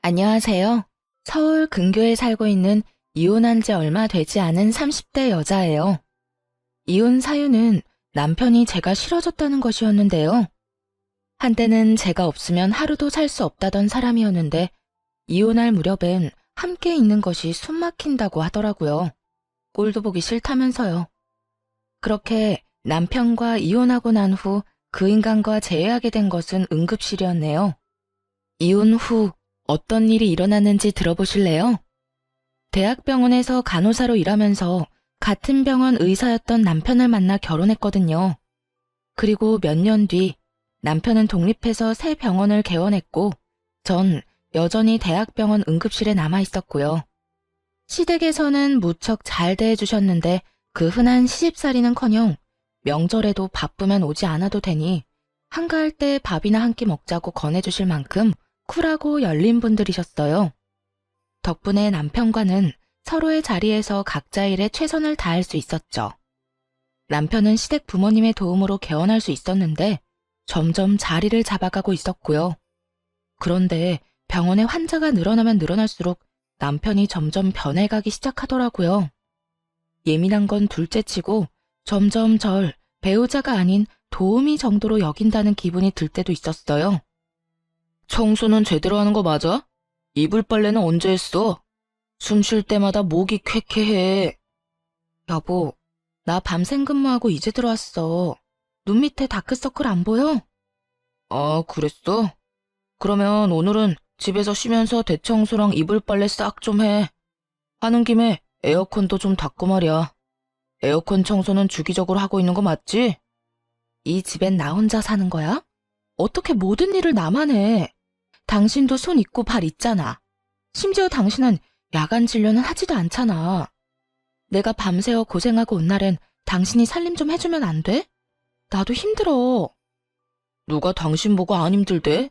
안녕하세요. 서울 근교에 살고 있는 이혼한 지 얼마 되지 않은 30대 여자예요. 이혼 사유는 남편이 제가 싫어졌다는 것이었는데요. 한때는 제가 없으면 하루도 살 수 없다던 사람이었는데 이혼할 무렵엔 함께 있는 것이 숨 막힌다고 하더라고요. 꼴도 보기 싫다면서요. 그렇게 남편과 이혼하고 난 후 그 인간과 재회하게 된 것은 응급실이었네요. 이혼 후 어떤 일이 일어났는지 들어보실래요? 대학병원에서 간호사로 일하면서 같은 병원 의사였던 남편을 만나 결혼했거든요. 그리고 몇 년 뒤 남편은 독립해서 새 병원을 개원했고 전 여전히 대학병원 응급실에 남아 있었고요. 시댁에서는 무척 잘 대해주셨는데 그 흔한 시집살이는커녕 명절에도 바쁘면 오지 않아도 되니 한가할 때 밥이나 한 끼 먹자고 권해주실 만큼 쿨하고 열린 분들이셨어요. 덕분에 남편과는 서로의 자리에서 각자의 일에 최선을 다할 수 있었죠. 남편은 시댁 부모님의 도움으로 개원할 수 있었는데 점점 자리를 잡아가고 있었고요. 그런데 병원에 환자가 늘어나면 늘어날수록 남편이 점점 변해가기 시작하더라고요. 예민한 건 둘째치고 점점 절 배우자가 아닌 도우미 정도로 여긴다는 기분이 들 때도 있었어요. 청소는 제대로 하는 거 맞아? 이불 빨래는 언제 했어? 숨 쉴 때마다 목이 쾌쾌해. 여보, 나 밤샘 근무하고 이제 들어왔어. 눈 밑에 다크서클 안 보여? 아, 그랬어? 그러면 오늘은 집에서 쉬면서 대청소랑 이불 빨래 싹 좀 해. 하는 김에 에어컨도 좀 닦고 말이야. 에어컨 청소는 주기적으로 하고 있는 거 맞지? 이 집엔 나 혼자 사는 거야? 어떻게 모든 일을 나만 해? 당신도 손 있고 발 있잖아. 심지어 당신은 야간 진료는 하지도 않잖아. 내가 밤새워 고생하고 온 날엔 당신이 살림 좀 해주면 안 돼? 나도 힘들어. 누가 당신 보고 안 힘들대?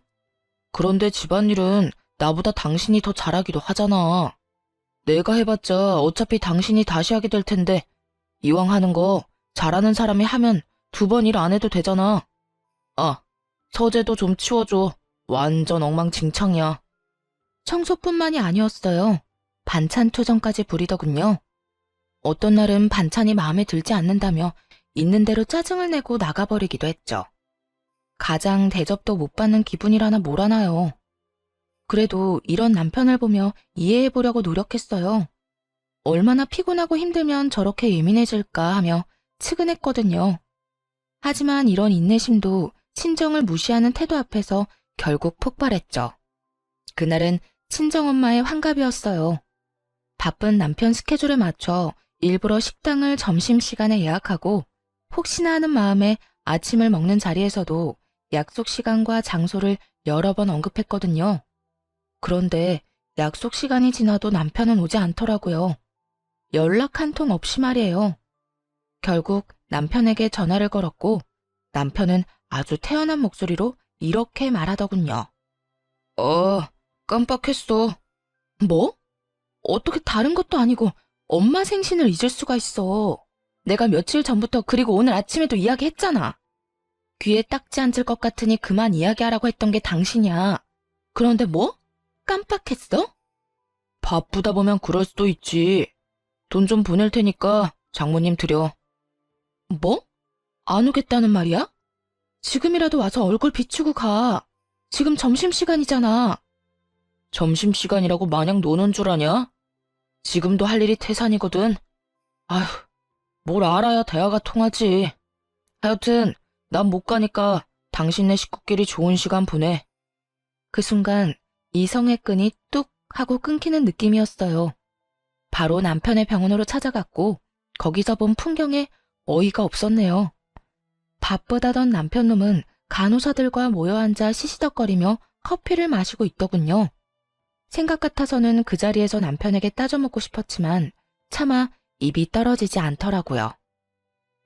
그런데 집안일은 나보다 당신이 더 잘하기도 하잖아. 내가 해봤자 어차피 당신이 다시 하게 될 텐데 이왕 하는 거 잘하는 사람이 하면 2번 일 안 해도 되잖아. 아, 서재도 좀 치워줘. 완전 엉망진창이야. 청소뿐만이 아니었어요. 반찬 투정까지 부리더군요. 어떤 날은 반찬이 마음에 들지 않는다며 있는 대로 짜증을 내고 나가버리기도 했죠. 가장 대접도 못 받는 기분이라나 뭐라나요. 그래도 이런 남편을 보며 이해해보려고 노력했어요. 얼마나 피곤하고 힘들면 저렇게 예민해질까 하며 측은했거든요. 하지만 이런 인내심도 친정을 무시하는 태도 앞에서 결국 폭발했죠. 그날은 친정엄마의 환갑이었어요. 바쁜 남편 스케줄에 맞춰 일부러 식당을 점심시간에 예약하고 혹시나 하는 마음에 아침을 먹는 자리에서도 약속 시간과 장소를 여러 번 언급했거든요. 그런데 약속 시간이 지나도 남편은 오지 않더라고요. 연락 한 통 없이 말이에요. 결국 남편에게 전화를 걸었고 남편은 아주 태연한 목소리로 이렇게 말하더군요. 깜빡했어. 뭐? 어떻게 다른 것도 아니고 엄마 생신을 잊을 수가 있어. 내가 며칠 전부터 그리고 오늘 아침에도 이야기했잖아. 귀에 딱지 앉을 것 같으니 그만 이야기하라고 했던 게 당신이야. 그런데 뭐? 깜빡했어? 바쁘다 보면 그럴 수도 있지. 돈 좀 보낼 테니까 장모님 드려. 뭐? 안 오겠다는 말이야? 지금이라도 와서 얼굴 비추고 가. 지금 점심시간이잖아. 점심시간이라고 마냥 노는 줄 아냐? 지금도 할 일이 태산이거든. 아휴, 뭘 알아야 대화가 통하지. 하여튼 난 못 가니까 당신네 식구끼리 좋은 시간 보내. 그 순간 이성의 끈이 뚝 하고 끊기는 느낌이었어요. 바로 남편의 병원으로 찾아갔고 거기서 본 풍경에 어이가 없었네요. 바쁘다던 남편놈은 간호사들과 모여 앉아 시시덕거리며 커피를 마시고 있더군요. 생각 같아서는 그 자리에서 남편에게 따져먹고 싶었지만 차마 입이 떨어지지 않더라고요.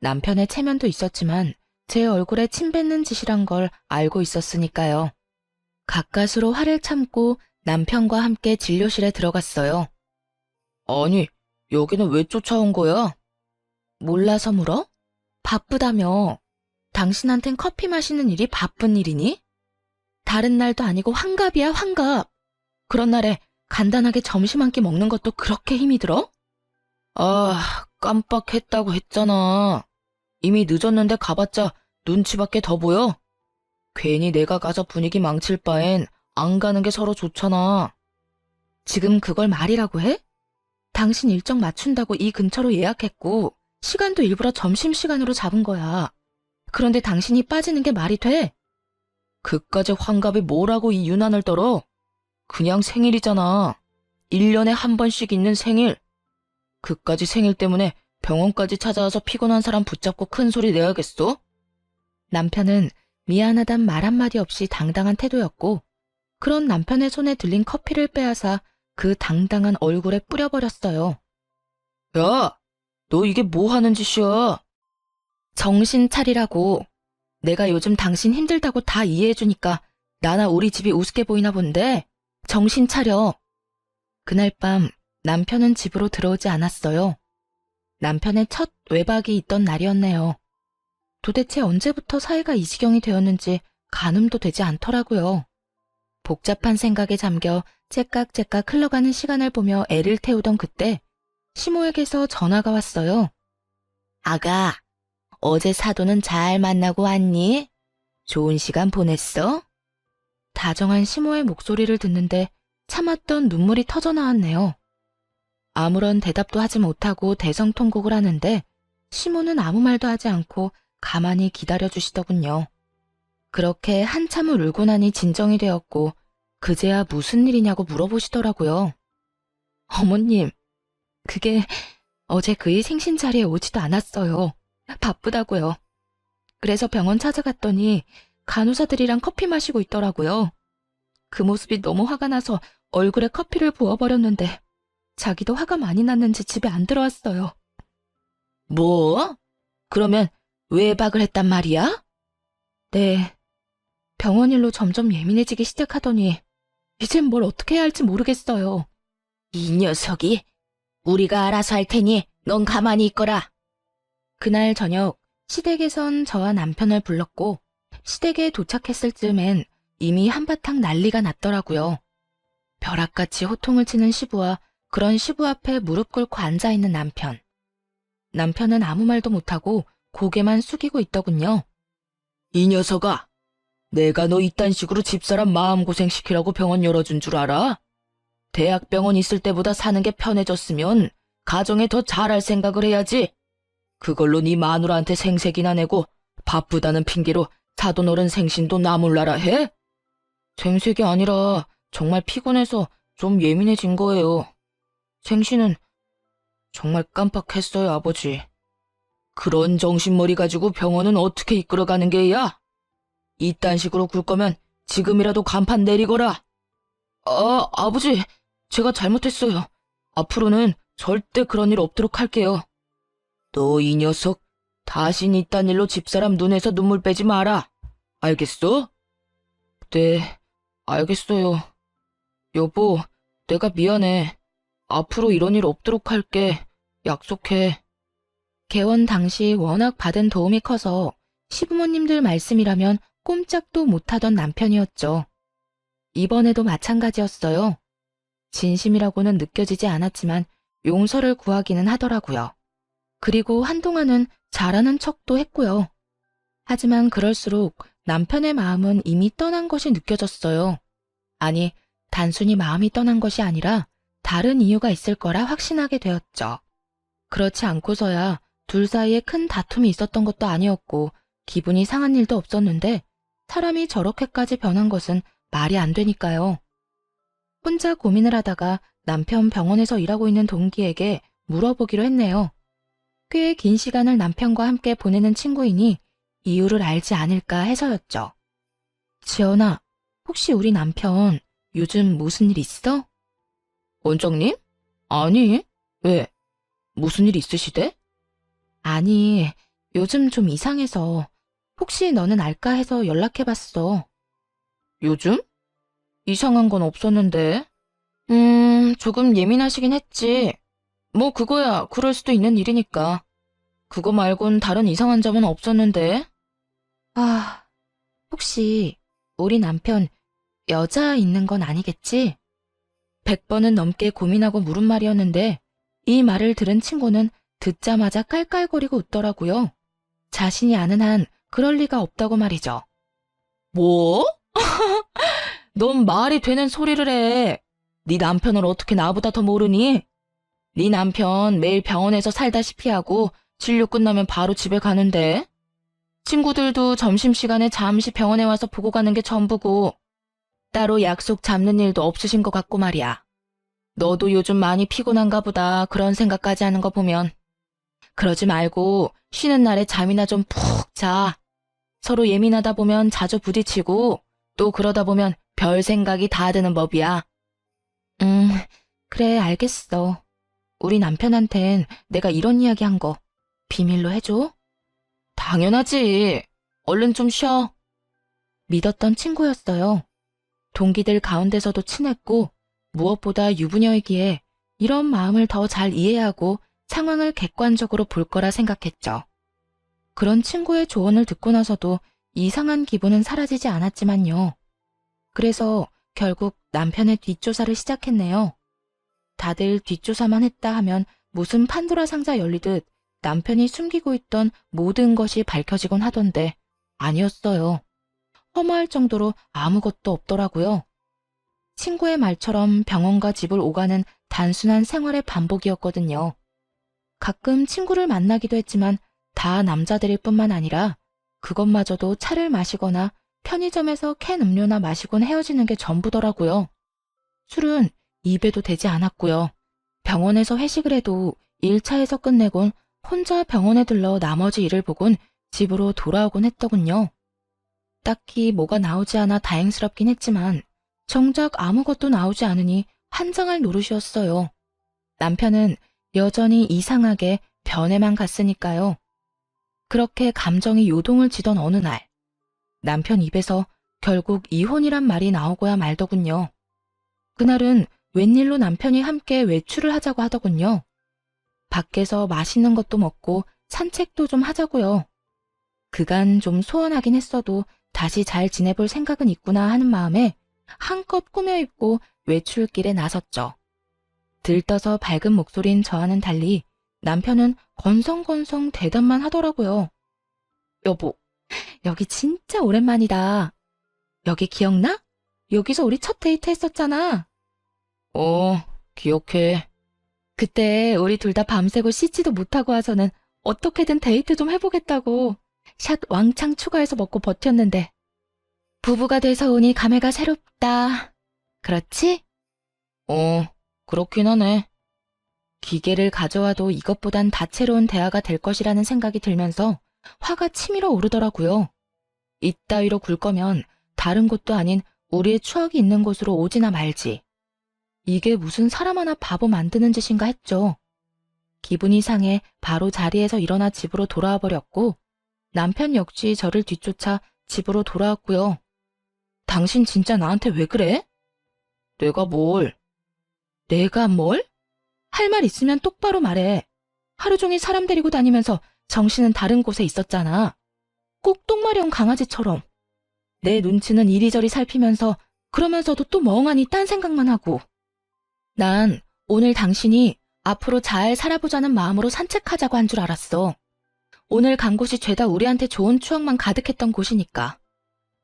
남편의 체면도 있었지만 제 얼굴에 침 뱉는 짓이란 걸 알고 있었으니까요. 가까스로 화를 참고 남편과 함께 진료실에 들어갔어요. 아니, 여기는 왜 쫓아온 거야? 몰라서 물어? 바쁘다며. 당신한텐 커피 마시는 일이 바쁜 일이니? 다른 날도 아니고 환갑이야, 환갑. 그런 날에 간단하게 점심 한 끼 먹는 것도 그렇게 힘이 들어? 아, 깜빡했다고 했잖아. 이미 늦었는데 가봤자 눈치밖에 더 보여? 괜히 내가 가서 분위기 망칠 바엔 안 가는 게 서로 좋잖아. 지금 그걸 말이라고 해? 당신 일정 맞춘다고 이 근처로 예약했고 시간도 일부러 점심시간으로 잡은 거야. 그런데 당신이 빠지는 게 말이 돼? 그까지 환갑이 뭐라고 이 유난을 떨어? 그냥 생일이잖아. 1년에 한 번씩 있는 생일. 그까지 생일 때문에 병원까지 찾아와서 피곤한 사람 붙잡고 큰 소리 내야겠어? 남편은 미안하단 말 한마디 없이 당당한 태도였고, 그런 남편의 손에 들린 커피를 빼앗아 그 당당한 얼굴에 뿌려버렸어요. 야, 너 이게 뭐 하는 짓이야? 정신 차리라고. 내가 요즘 당신 힘들다고 다 이해해주니까 나나 우리 집이 우습게 보이나 본데 정신 차려. 그날 밤 남편은 집으로 들어오지 않았어요. 남편의 첫 외박이 있던 날이었네요. 도대체 언제부터 사이가 이 지경이 되었는지 가늠도 되지 않더라고요. 복잡한 생각에 잠겨 째깍째깍 흘러가는 시간을 보며 애를 태우던 그때 시모에게서 전화가 왔어요. 아가, 어제 사돈은 잘 만나고 왔니? 좋은 시간 보냈어? 다정한 시모의 목소리를 듣는데 참았던 눈물이 터져 나왔네요. 아무런 대답도 하지 못하고 대성통곡을 하는데 시모는 아무 말도 하지 않고 가만히 기다려주시더군요. 그렇게 한참을 울고 나니 진정이 되었고 그제야 무슨 일이냐고 물어보시더라고요. 어머님, 그게 어제 그의 생신 자리에 오지도 않았어요. 바쁘다고요. 그래서 병원 찾아갔더니 간호사들이랑 커피 마시고 있더라고요. 그 모습이 너무 화가 나서 얼굴에 커피를 부어버렸는데 자기도 화가 많이 났는지 집에 안 들어왔어요. 뭐? 그러면 외박을 했단 말이야? 네. 병원 일로 점점 예민해지기 시작하더니 이젠 뭘 어떻게 해야 할지 모르겠어요. 이 녀석이 우리가 알아서 할 테니 넌 가만히 있거라. 그날 저녁 시댁에선 저와 남편을 불렀고 시댁에 도착했을 즈음엔 이미 한바탕 난리가 났더라고요. 벼락같이 호통을 치는 시부와 그런 시부 앞에 무릎 꿇고 앉아있는 남편. 남편은 아무 말도 못하고 고개만 숙이고 있더군요. 이 녀석아, 내가 너 이딴 식으로 집사람 마음고생시키라고 병원 열어준 줄 알아? 대학병원 있을 때보다 사는 게 편해졌으면 가정에 더 잘할 생각을 해야지. 그걸로 네 마누라한테 생색이나 내고 바쁘다는 핑계로 사돈 어른 생신도 나몰라라 해? 생색이 아니라 정말 피곤해서 좀 예민해진 거예요. 생신은 정말 깜빡했어요, 아버지. 그런 정신머리 가지고 병원은 어떻게 이끌어가는 게야? 이딴 식으로 굴 거면 지금이라도 간판 내리거라. 아버지, 제가 잘못했어요. 앞으로는 절대 그런 일 없도록 할게요. 너 이 녀석, 다신 이딴 일로 집사람 눈에서 눈물 빼지 마라. 알겠어? 네, 알겠어요. 여보, 내가 미안해. 앞으로 이런 일 없도록 할게. 약속해. 개원 당시 워낙 받은 도움이 커서 시부모님들 말씀이라면 꼼짝도 못하던 남편이었죠. 이번에도 마찬가지였어요. 진심이라고는 느껴지지 않았지만 용서를 구하기는 하더라고요. 그리고 한동안은 잘하는 척도 했고요. 하지만 그럴수록 남편의 마음은 이미 떠난 것이 느껴졌어요. 아니, 단순히 마음이 떠난 것이 아니라 다른 이유가 있을 거라 확신하게 되었죠. 그렇지 않고서야 둘 사이에 큰 다툼이 있었던 것도 아니었고 기분이 상한 일도 없었는데 사람이 저렇게까지 변한 것은 말이 안 되니까요. 혼자 고민을 하다가 남편 병원에서 일하고 있는 동기에게 물어보기로 했네요. 꽤 긴 시간을 남편과 함께 보내는 친구이니 이유를 알지 않을까 해서였죠. 지연아, 혹시 우리 남편 요즘 무슨 일 있어? 원장님? 아니, 왜? 무슨 일 있으시대? 아니, 요즘 좀 이상해서 혹시 너는 알까 해서 연락해봤어. 요즘? 이상한 건 없었는데. 조금 예민하시긴 했지. 뭐 그거야 그럴 수도 있는 일이니까. 그거 말곤 다른 이상한 점은 없었는데. 아, 혹시 우리 남편 여자 있는 건 아니겠지? 100번은 넘게 고민하고 물은 말이었는데 이 말을 들은 친구는 듣자마자 깔깔거리고 웃더라고요. 자신이 아는 한 그럴 리가 없다고 말이죠. 뭐? 넌 말이 되는 소리를 해. 네 남편을 어떻게 나보다 더 모르니? 네 남편 매일 병원에서 살다시피 하고 진료 끝나면 바로 집에 가는데. 친구들도 점심시간에 잠시 병원에 와서 보고 가는 게 전부고 따로 약속 잡는 일도 없으신 것 같고 말이야. 너도 요즘 많이 피곤한가 보다 그런 생각까지 하는 거 보면. 그러지 말고 쉬는 날에 잠이나 좀 푹 자. 서로 예민하다 보면 자주 부딪히고 또 그러다 보면 별 생각이 다 드는 법이야. 그래 알겠어. 우리 남편한텐 내가 이런 이야기 한 거 비밀로 해줘? 당연하지. 얼른 좀 쉬어. 믿었던 친구였어요. 동기들 가운데서도 친했고 무엇보다 유부녀이기에 이런 마음을 더 잘 이해하고 상황을 객관적으로 볼 거라 생각했죠. 그런 친구의 조언을 듣고 나서도 이상한 기분은 사라지지 않았지만요. 그래서 결국 남편의 뒷조사를 시작했네요. 다들 뒷조사만 했다 하면 무슨 판도라 상자 열리듯 남편이 숨기고 있던 모든 것이 밝혀지곤 하던데 아니었어요. 허무할 정도로 아무것도 없더라고요. 친구의 말처럼 병원과 집을 오가는 단순한 생활의 반복이었거든요. 가끔 친구를 만나기도 했지만 다 남자들일 뿐만 아니라 그것마저도 차를 마시거나 편의점에서 캔 음료나 마시곤 헤어지는 게 전부더라고요. 술은 입에도 대지 않았고요. 병원에서 회식을 해도 1차에서 끝내곤 혼자 병원에 들러 나머지 일을 보곤 집으로 돌아오곤 했더군요. 딱히 뭐가 나오지 않아 다행스럽긴 했지만 정작 아무것도 나오지 않으니 환장할 노릇이었어요. 남편은 여전히 이상하게 변해만 갔으니까요. 그렇게 감정이 요동을 지던 어느 날 남편 입에서 결국 이혼이란 말이 나오고야 말더군요. 그날은 웬일로 남편이 함께 외출을 하자고 하더군요. 밖에서 맛있는 것도 먹고 산책도 좀 하자고요. 그간 좀 소원하긴 했어도 다시 잘 지내볼 생각은 있구나 하는 마음에 한껏 꾸며입고 외출길에 나섰죠. 들떠서 밝은 목소리인 저와는 달리 남편은 건성건성 대답만 하더라고요. 여보, 여기 진짜 오랜만이다. 여기 기억나? 여기서 우리 첫 데이트 했었잖아. 기억해. 그때 우리 둘 다 밤새고 씻지도 못하고 와서는 어떻게든 데이트 좀 해보겠다고 샷 왕창 추가해서 먹고 버텼는데 부부가 돼서 오니 감회가 새롭다. 그렇지? 그렇긴 하네. 기계를 가져와도 이것보단 다채로운 대화가 될 것이라는 생각이 들면서 화가 치밀어 오르더라고요. 이따위로 굴 거면 다른 곳도 아닌 우리의 추억이 있는 곳으로 오지나 말지. 이게 무슨 사람 하나 바보 만드는 짓인가 했죠. 기분이 상해 바로 자리에서 일어나 집으로 돌아와 버렸고 남편 역시 저를 뒤쫓아 집으로 돌아왔고요. 당신 진짜 나한테 왜 그래? 내가 뭘? 내가 뭘? 할 말 있으면 똑바로 말해. 하루 종일 사람 데리고 다니면서 정신은 다른 곳에 있었잖아. 꼭 똥마려운 강아지처럼. 내 눈치는 이리저리 살피면서 그러면서도 또 멍하니 딴 생각만 하고. 난 오늘 당신이 앞으로 잘 살아보자는 마음으로 산책하자고 한 줄 알았어. 오늘 간 곳이 죄다 우리한테 좋은 추억만 가득했던 곳이니까.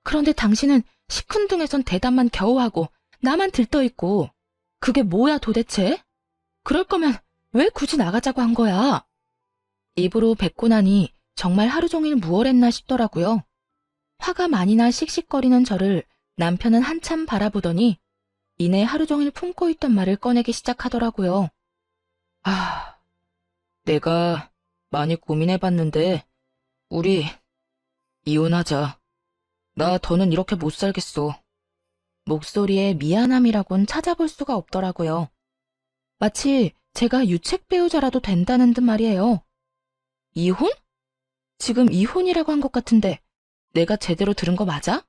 그런데 당신은 시큰둥해선 대답만 겨우 하고 나만 들떠있고. 그게 뭐야 도대체? 그럴 거면 왜 굳이 나가자고 한 거야? 입으로 뱉고 나니 정말 하루 종일 무얼했나 싶더라고요. 화가 많이 나 씩씩거리는 저를 남편은 한참 바라보더니 이내 하루 종일 품고 있던 말을 꺼내기 시작하더라고요. 내가 많이 고민해봤는데 우리 이혼하자. 나 더는 이렇게 못 살겠어. 목소리에 미안함이라곤 찾아볼 수가 없더라고요. 마치 제가 유책 배우자라도 된다는 듯 말이에요. 이혼? 지금 이혼이라고 한 것 같은데 내가 제대로 들은 거 맞아?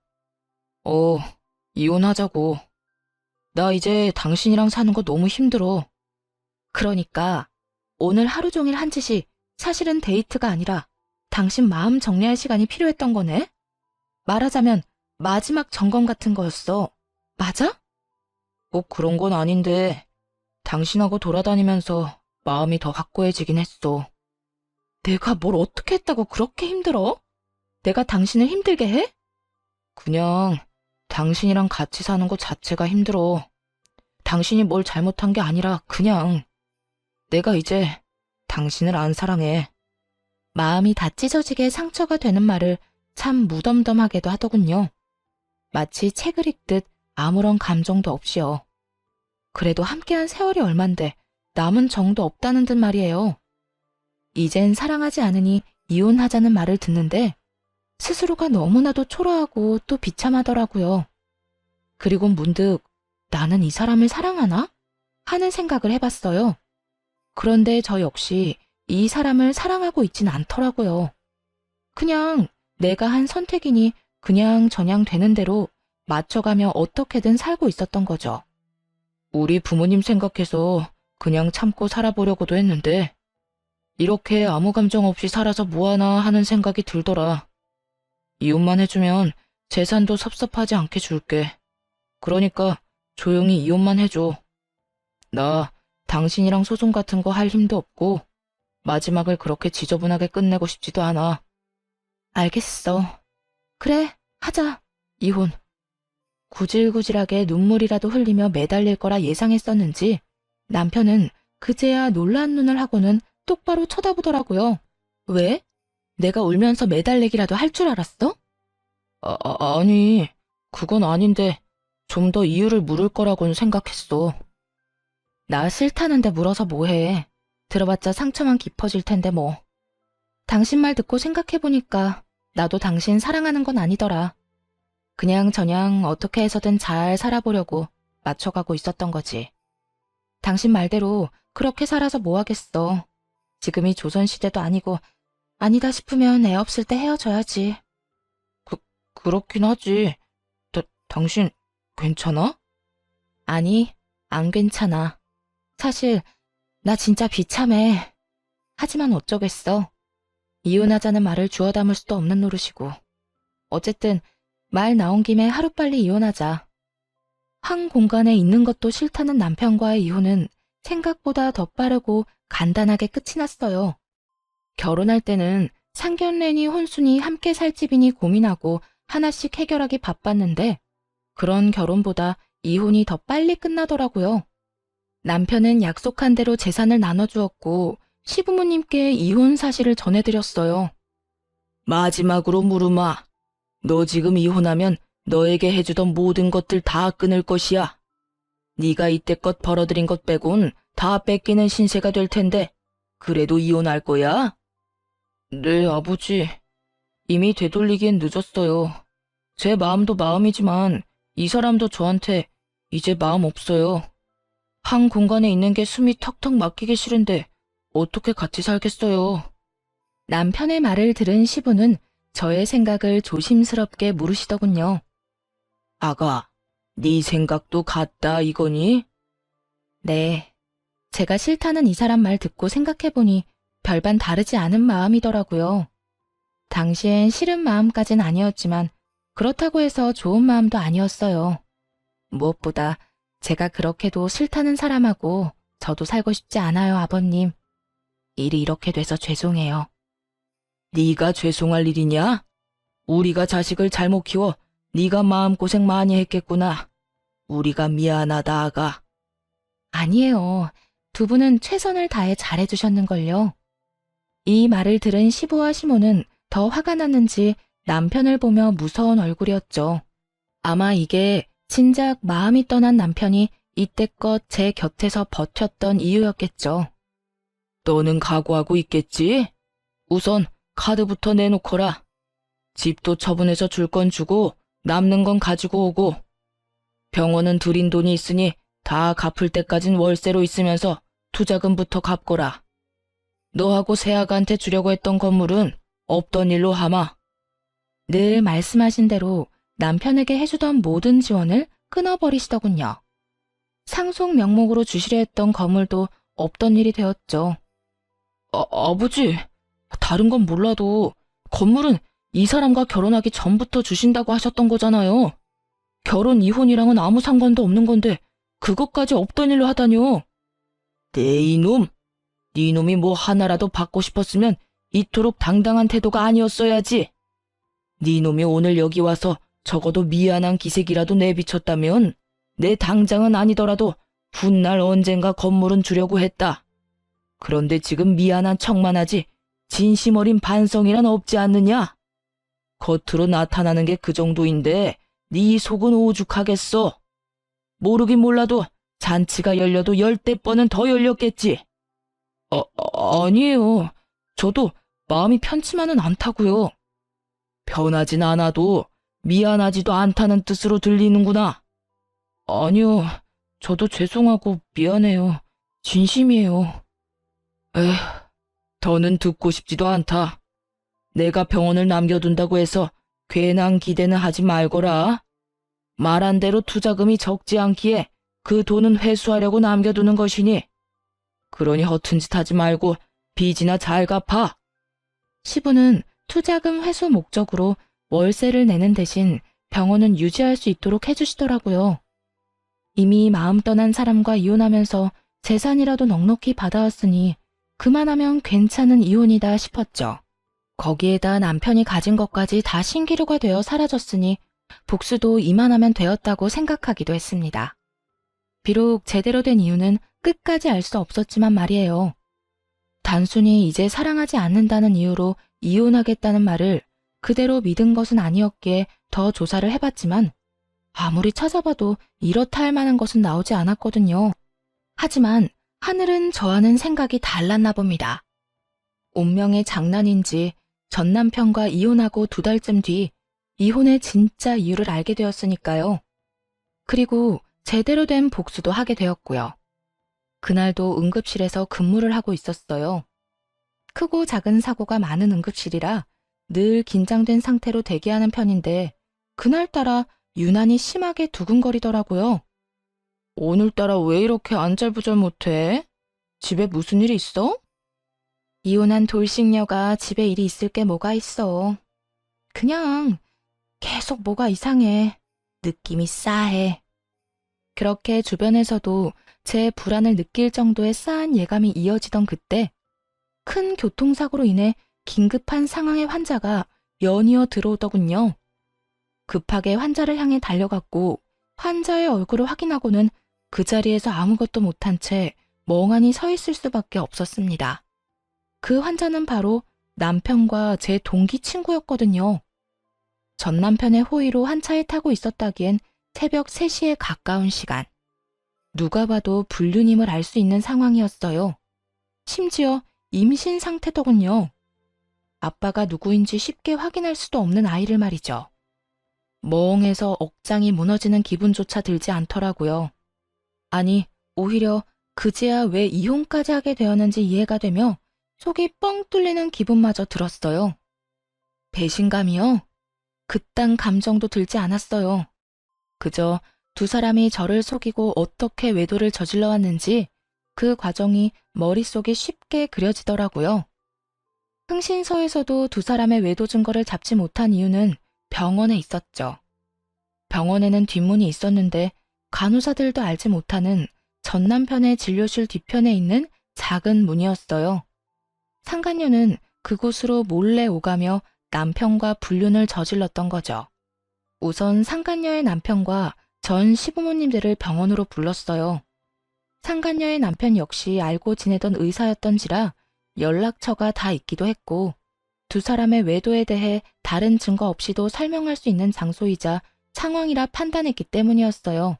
이혼하자고. 나 이제 당신이랑 사는 거 너무 힘들어. 그러니까 오늘 하루 종일 한 짓이 사실은 데이트가 아니라 당신 마음 정리할 시간이 필요했던 거네? 말하자면 마지막 점검 같은 거였어. 맞아? 꼭 그런 건 아닌데, 당신하고 돌아다니면서 마음이 더 확고해지긴 했어. 내가 뭘 어떻게 했다고 그렇게 힘들어? 내가 당신을 힘들게 해? 그냥 당신이랑 같이 사는 것 자체가 힘들어. 당신이 뭘 잘못한 게 아니라 그냥 내가 이제 당신을 안 사랑해. 마음이 다 찢어지게 상처가 되는 말을 참 무덤덤하게도 하더군요. 마치 책을 읽듯 아무런 감정도 없이요. 그래도 함께한 세월이 얼만데 남은 정도 없다는 듯 말이에요. 이젠 사랑하지 않으니 이혼하자는 말을 듣는데 스스로가 너무나도 초라하고 또 비참하더라고요. 그리고 문득 나는 이 사람을 사랑하나? 하는 생각을 해봤어요. 그런데 저 역시 이 사람을 사랑하고 있진 않더라고요. 그냥 내가 한 선택이니 그냥 저냥 되는 대로 맞춰가며 어떻게든 살고 있었던 거죠. 우리 부모님 생각해서 그냥 참고 살아보려고도 했는데 이렇게 아무 감정 없이 살아서 뭐하나 하는 생각이 들더라. 이혼만 해주면 재산도 섭섭하지 않게 줄게. 그러니까 조용히 이혼만 해줘. 나 당신이랑 소송 같은 거 할 힘도 없고 마지막을 그렇게 지저분하게 끝내고 싶지도 않아. 알겠어. 그래, 하자. 이혼. 구질구질하게 눈물이라도 흘리며 매달릴 거라 예상했었는지 남편은 그제야 놀란 눈을 하고는 똑바로 쳐다보더라고요. 왜? 내가 울면서 매달리기라도 할 줄 알았어? 아니, 그건 아닌데 좀 더 이유를 물을 거라고는 생각했어. 나 싫다는데 물어서 뭐해. 들어봤자 상처만 깊어질 텐데 뭐. 당신 말 듣고 생각해보니까 나도 당신 사랑하는 건 아니더라. 그냥 저냥 어떻게 해서든 잘 살아보려고 맞춰가고 있었던 거지. 당신 말대로 그렇게 살아서 뭐 하겠어. 지금이 조선시대도 아니고 아니다 싶으면 애 없을 때 헤어져야지. 그렇긴 하지. 당신 괜찮아? 아니, 안 괜찮아. 사실 나 진짜 비참해. 하지만 어쩌겠어. 이혼하자는 말을 주워 담을 수도 없는 노릇이고. 어쨌든 말 나온 김에 하루빨리 이혼하자. 한 공간에 있는 것도 싫다는 남편과의 이혼은 생각보다 더 빠르고 간단하게 끝이 났어요. 결혼할 때는 상견례니 혼수니 함께 살 집이니 고민하고 하나씩 해결하기 바빴는데 그런 결혼보다 이혼이 더 빨리 끝나더라고요. 남편은 약속한 대로 재산을 나눠주었고 시부모님께 이혼 사실을 전해드렸어요. 마지막으로 물으마. 너 지금 이혼하면 너에게 해주던 모든 것들 다 끊을 것이야. 네가 이때껏 벌어들인 것 빼곤 다 뺏기는 신세가 될 텐데 그래도 이혼할 거야? 네, 아버지. 이미 되돌리기엔 늦었어요. 제 마음도 마음이지만 이 사람도 저한테 이제 마음 없어요. 한 공간에 있는 게 숨이 턱턱 막히기 싫은데 어떻게 같이 살겠어요. 남편의 말을 들은 시부는 저의 생각을 조심스럽게 물으시더군요. 아가, 네 생각도 같다 이거니? 네. 제가 싫다는 이 사람 말 듣고 생각해보니 별반 다르지 않은 마음이더라고요. 당시엔 싫은 마음까진 아니었지만 그렇다고 해서 좋은 마음도 아니었어요. 무엇보다 제가 그렇게도 싫다는 사람하고 저도 살고 싶지 않아요, 아버님. 일이 이렇게 돼서 죄송해요. 네가 죄송할 일이냐? 우리가 자식을 잘못 키워 네가 마음고생 많이 했겠구나. 우리가 미안하다, 아가. 아니에요. 두 분은 최선을 다해 잘해주셨는걸요. 이 말을 들은 시부와 시모는 더 화가 났는지 남편을 보며 무서운 얼굴이었죠. 아마 이게 진작 마음이 떠난 남편이 이때껏 제 곁에서 버텼던 이유였겠죠. 너는 각오하고 있겠지? 우선 카드부터 내놓거라. 집도 처분해서 줄 건 주고 남는 건 가지고 오고. 병원은 들인 돈이 있으니 다 갚을 때까진 월세로 있으면서 투자금부터 갚거라. 너하고 새아가한테 주려고 했던 건물은 없던 일로 하마. 늘 말씀하신 대로 남편에게 해주던 모든 지원을 끊어버리시더군요. 상속 명목으로 주시려 했던 건물도 없던 일이 되었죠. 아버지, 다른 건 몰라도 건물은 이 사람과 결혼하기 전부터 주신다고 하셨던 거잖아요. 결혼 이혼이랑은 아무 상관도 없는 건데 그것까지 없던 일로 하다뇨. 네 이놈! 네 놈이 뭐 하나라도 받고 싶었으면 이토록 당당한 태도가 아니었어야지. 네 놈이 오늘 여기 와서 적어도 미안한 기색이라도 내비쳤다면 내 당장은 아니더라도 훗날 언젠가 건물은 주려고 했다. 그런데 지금 미안한 척만 하지 진심 어린 반성이란 없지 않느냐? 겉으로 나타나는 게 그 정도인데 네 속은 오죽하겠어. 모르긴 몰라도 잔치가 열려도 10대 번은 더 열렸겠지. 아니에요. 저도 마음이 편치만은 않다고요. 편하진 않아도 미안하지도 않다는 뜻으로 들리는구나. 아니요. 저도 죄송하고 미안해요. 진심이에요. 에휴, 더는 듣고 싶지도 않다. 내가 병원을 남겨둔다고 해서 괜한 기대는 하지 말거라. 말한 대로 투자금이 적지 않기에 그 돈은 회수하려고 남겨두는 것이니. 그러니 허튼 짓 하지 말고 빚이나 잘 갚아. 시부는 투자금 회수 목적으로 월세를 내는 대신 병원은 유지할 수 있도록 해주시더라고요. 이미 마음 떠난 사람과 이혼하면서 재산이라도 넉넉히 받아왔으니 그만하면 괜찮은 이혼이다 싶었죠. 거기에다 남편이 가진 것까지 다 신기루가 되어 사라졌으니 복수도 이만하면 되었다고 생각하기도 했습니다. 비록 제대로 된 이유는 끝까지 알 수 없었지만 말이에요. 단순히 이제 사랑하지 않는다는 이유로 이혼하겠다는 말을 그대로 믿은 것은 아니었기에 더 조사를 해봤지만 아무리 찾아봐도 이렇다 할 만한 것은 나오지 않았거든요. 하지만 하늘은 저와는 생각이 달랐나 봅니다. 운명의 장난인지 전 남편과 이혼하고 2달쯤 뒤 이혼의 진짜 이유를 알게 되었으니까요. 그리고 제대로 된 복수도 하게 되었고요. 그날도 응급실에서 근무를 하고 있었어요. 크고 작은 사고가 많은 응급실이라 늘 긴장된 상태로 대기하는 편인데 그날따라 유난히 심하게 두근거리더라고요. 오늘따라 왜 이렇게 안절부절 못해? 집에 무슨 일 있어? 이혼한 돌싱녀가 집에 일이 있을 게 뭐가 있어. 그냥 계속 뭐가 이상해. 느낌이 싸해. 그렇게 주변에서도 제 불안을 느낄 정도의 싸한 예감이 이어지던 그때 큰 교통사고로 인해 긴급한 상황의 환자가 연이어 들어오더군요. 급하게 환자를 향해 달려갔고 환자의 얼굴을 확인하고는 그 자리에서 아무것도 못한 채 멍하니 서 있을 수밖에 없었습니다. 그 환자는 바로 남편과 제 동기 친구였거든요. 전 남편의 호의로 한 차에 타고 있었다기엔 새벽 3시에 가까운 시간. 누가 봐도 불륜임을 알 수 있는 상황이었어요. 심지어 임신 상태더군요. 아빠가 누구인지 쉽게 확인할 수도 없는 아이를 말이죠. 멍해서 억장이 무너지는 기분조차 들지 않더라고요. 아니, 오히려 그제야 왜 이혼까지 하게 되었는지 이해가 되며 속이 뻥 뚫리는 기분마저 들었어요. 배신감이요? 그딴 감정도 들지 않았어요. 그저 2사람이 저를 속이고 어떻게 외도를 저질러 왔는지 그 과정이 머릿속에 쉽게 그려지더라고요. 흥신소에서도 2사람의 외도 증거를 잡지 못한 이유는 병원에 있었죠. 병원에는 뒷문이 있었는데 간호사들도 알지 못하는 전 남편의 진료실 뒤편에 있는 작은 문이었어요. 상간녀는 그곳으로 몰래 오가며 남편과 불륜을 저질렀던 거죠. 우선 상간녀의 남편과 전 시부모님들을 병원으로 불렀어요. 상간녀의 남편 역시 알고 지내던 의사였던지라 연락처가 다 있기도 했고 2사람의 외도에 대해 다른 증거 없이도 설명할 수 있는 장소이자 상황이라 판단했기 때문이었어요.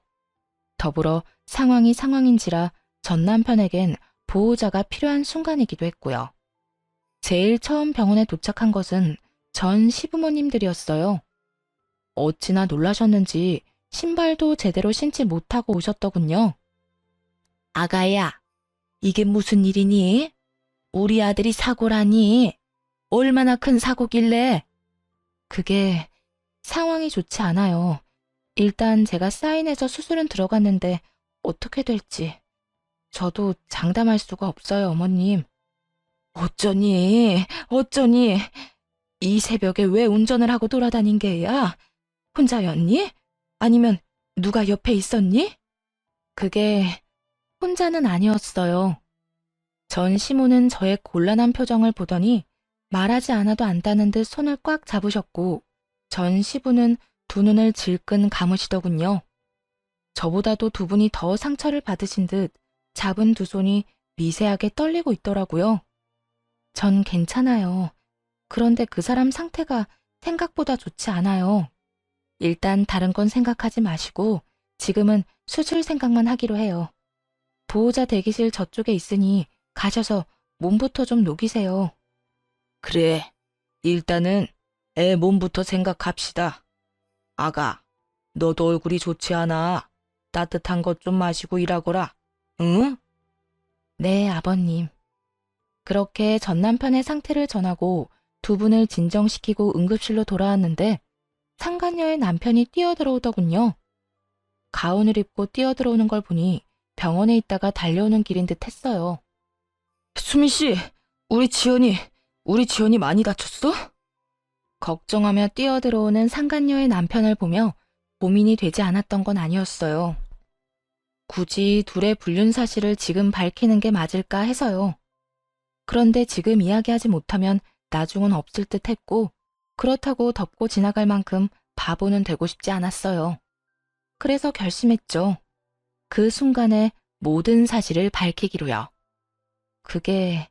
더불어 상황이 상황인지라 전 남편에겐 보호자가 필요한 순간이기도 했고요. 제일 처음 병원에 도착한 것은 전 시부모님들이었어요. 어찌나 놀라셨는지 신발도 제대로 신지 못하고 오셨더군요. 아가야, 이게 무슨 일이니? 우리 아들이 사고라니? 얼마나 큰 사고길래? 그게 상황이 좋지 않아요. 일단 제가 사인해서 수술은 들어갔는데 어떻게 될지. 저도 장담할 수가 없어요, 어머님. 어쩌니? 이 새벽에 왜 운전을 하고 돌아다닌 게야? 혼자였니? 아니면 누가 옆에 있었니? 그게 혼자는 아니었어요. 전 시모는 저의 곤란한 표정을 보더니 말하지 않아도 안다는 듯 손을 꽉 잡으셨고 전 시부는 두 눈을 질끈 감으시더군요. 저보다도 두 분이 더 상처를 받으신 듯 잡은 두 손이 미세하게 떨리고 있더라고요. 전 괜찮아요. 그런데 그 사람 상태가 생각보다 좋지 않아요. 일단 다른 건 생각하지 마시고 지금은 수술 생각만 하기로 해요. 보호자 대기실 저쪽에 있으니 가셔서 몸부터 좀 녹이세요. 그래, 일단은 애 몸부터 생각합시다. 아가, 너도 얼굴이 좋지 않아. 따뜻한 것 좀 마시고 일하거라. 응? 네, 아버님. 그렇게 전 남편의 상태를 전하고 두 분을 진정시키고 응급실로 돌아왔는데 상간녀의 남편이 뛰어들어오더군요. 가운을 입고 뛰어들어오는 걸 보니 병원에 있다가 달려오는 길인 듯 했어요. 수민 씨, 우리 지연이 많이 다쳤어? 걱정하며 뛰어들어오는 상간녀의 남편을 보며 고민이 되지 않았던 건 아니었어요. 굳이 둘의 불륜 사실을 지금 밝히는 게 맞을까 해서요. 그런데 지금 이야기하지 못하면 나중은 없을 듯 했고 그렇다고 덮고 지나갈 만큼 바보는 되고 싶지 않았어요. 그래서 결심했죠. 그 순간에 모든 사실을 밝히기로요. 그게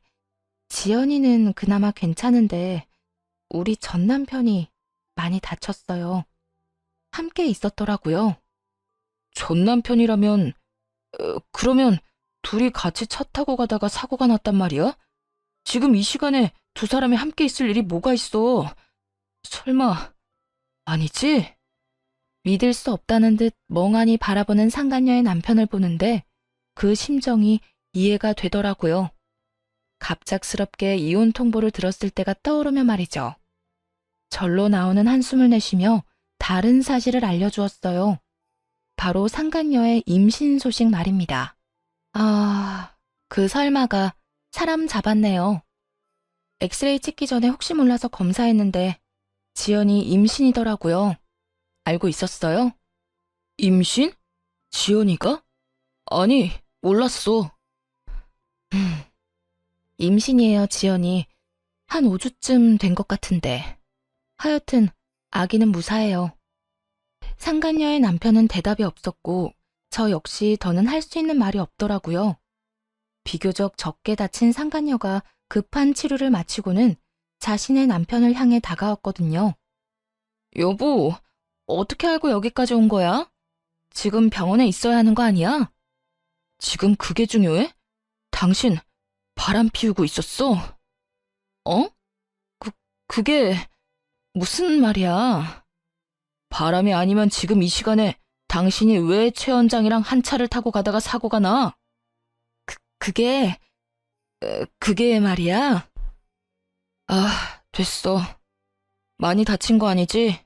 지연이는 그나마 괜찮은데 우리 전 남편이 많이 다쳤어요. 함께 있었더라고요. 전 남편이라면 그러면 둘이 같이 차 타고 가다가 사고가 났단 말이야? 지금 이 시간에 두 사람이 함께 있을 일이 뭐가 있어? 설마 아니지? 믿을 수 없다는 듯 멍하니 바라보는 상간녀의 남편을 보는데 그 심정이 이해가 되더라고요. 갑작스럽게 이혼 통보를 들었을 때가 떠오르며 말이죠. 절로 나오는 한숨을 내쉬며 다른 사실을 알려주었어요. 바로 상간녀의 임신 소식 말입니다. 그 설마가 사람 잡았네요. 엑스레이 찍기 전에 혹시 몰라서 검사했는데 지연이 임신이더라고요. 알고 있었어요? 임신? 지연이가? 아니, 몰랐어. 임신이에요, 지연이. 한 5주쯤 된 것 같은데. 하여튼 아기는 무사해요. 상간녀의 남편은 대답이 없었고 저 역시 더는 할 수 있는 말이 없더라고요. 비교적 적게 다친 상간녀가 급한 치료를 마치고는 자신의 남편을 향해 다가왔거든요. 여보, 어떻게 알고 여기까지 온 거야? 지금 병원에 있어야 하는 거 아니야? 지금 그게 중요해? 당신 바람 피우고 있었어? 어? 그게 무슨 말이야? 바람이 아니면 지금 이 시간에 당신이 왜 최 원장이랑 한 차를 타고 가다가 사고가 나? 그게 말이야? 됐어. 많이 다친 거 아니지?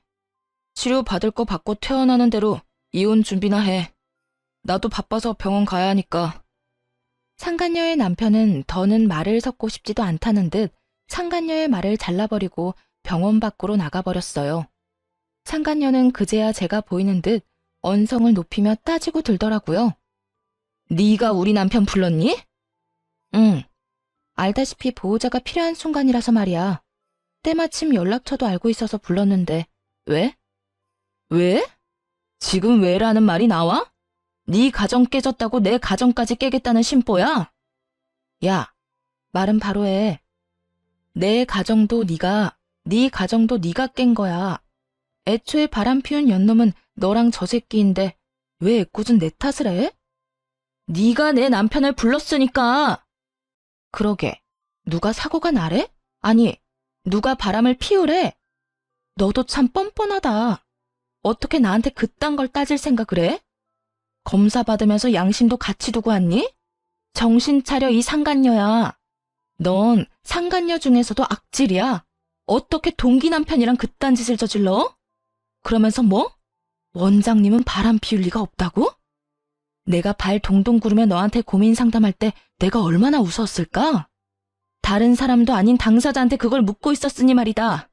치료 받을 거 받고 퇴원하는 대로 이혼 준비나 해. 나도 바빠서 병원 가야 하니까. 상간녀의 남편은 더는 말을 섞고 싶지도 않다는 듯 상간녀의 말을 잘라버리고 병원 밖으로 나가버렸어요. 상간녀는 그제야 제가 보이는 듯 언성을 높이며 따지고 들더라고요. 네가 우리 남편 불렀니? 응. 알다시피 보호자가 필요한 순간이라서 말이야. 때마침 연락처도 알고 있어서 불렀는데 왜? 왜? 지금 왜라는 말이 나와? 네 가정 깨졌다고 내 가정까지 깨겠다는 심보야? 야, 말은 바로 해. 내 가정도 네가, 네 가정도 네가 깬 거야. 애초에 바람 피운 연놈은 너랑 저 새끼인데 왜 애꿎은 내 탓을 해? 네가 내 남편을 불렀으니까. 그러게, 누가 사고가 나래? 아니, 누가 바람을 피우래? 너도 참 뻔뻔하다. 어떻게 나한테 그딴 걸 따질 생각을 해? 검사 받으면서 양심도 같이 두고 왔니? 정신 차려 이 상간녀야. 넌 상간녀 중에서도 악질이야. 어떻게 동기 남편이랑 그딴 짓을 저질러? 그러면서 뭐? 원장님은 바람 피울 리가 없다고? 내가 발 동동 구르며 너한테 고민 상담할 때 내가 얼마나 웃었을까? 다른 사람도 아닌 당사자한테 그걸 묻고 있었으니 말이다.